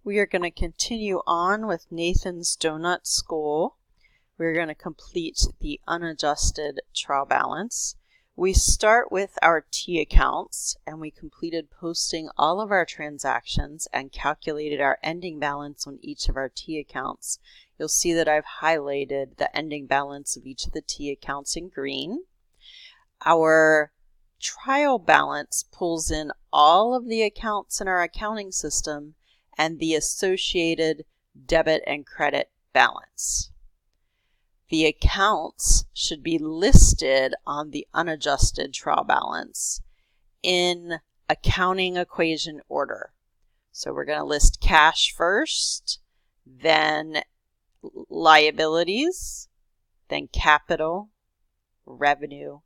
We are going to continue on with Nathan's Donut School. We're going to complete the unadjusted trial balance. We start with our T accounts, and we completed posting all of our transactions and calculated our ending balance on each of our T accounts. You'll see that I've highlighted the ending balance of each of the T accounts in green. Our trial balance pulls in all of the accounts in our accounting system and the associated debit and credit balance. The accounts should be listed on the unadjusted trial balance in accounting equation order. So we're going to list cash first, then liabilities, then capital, revenue,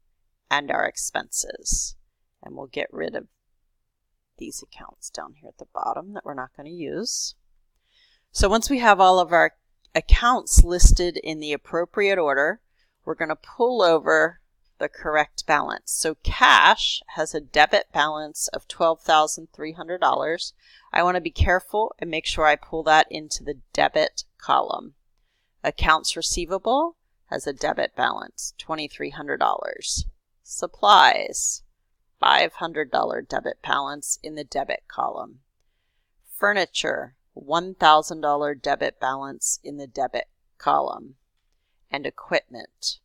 and our expenses. And we'll get rid of these accounts down here at the bottom that we're not going to use. So once we have all of our accounts listed in the appropriate order, we're going to pull over the correct balance. So cash has a debit balance of $12,300. I want to be careful and make sure I pull that into the debit column. Accounts receivable has a debit balance, $2,300. Supplies, $500 debit balance in the debit column. Furniture, $1,000 debit balance in the debit column. And equipment,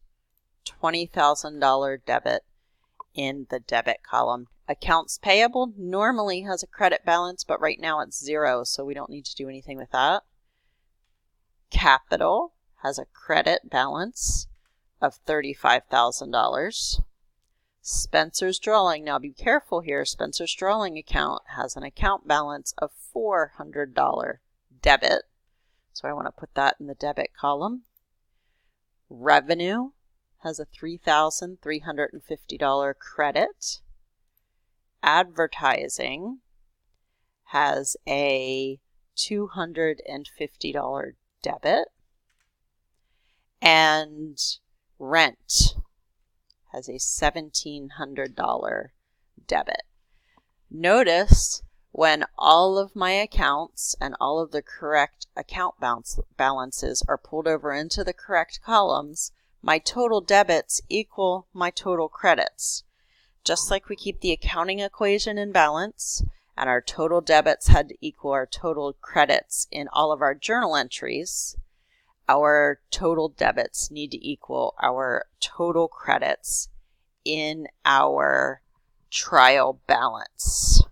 $20,000 debit in the debit column. Accounts payable normally has a credit balance, but right now it's 0, so we don't need to do anything with that. Capital has a credit balance of $35,000. Spencer's Drawing, now be careful here, Spencer's Drawing account has an account balance of $400 debit. So I want to put that in the debit column. Revenue has a $3,350 credit. Advertising has a $250 debit. And rent has a $1,700 debit. Notice when all of my accounts and all of the correct account balances are pulled over into the correct columns, my total debits equal my total credits. Just like we keep the accounting equation in balance, and our total debits had to equal our total credits in all of our journal entries, our total debits need to equal our total credits in our trial balance.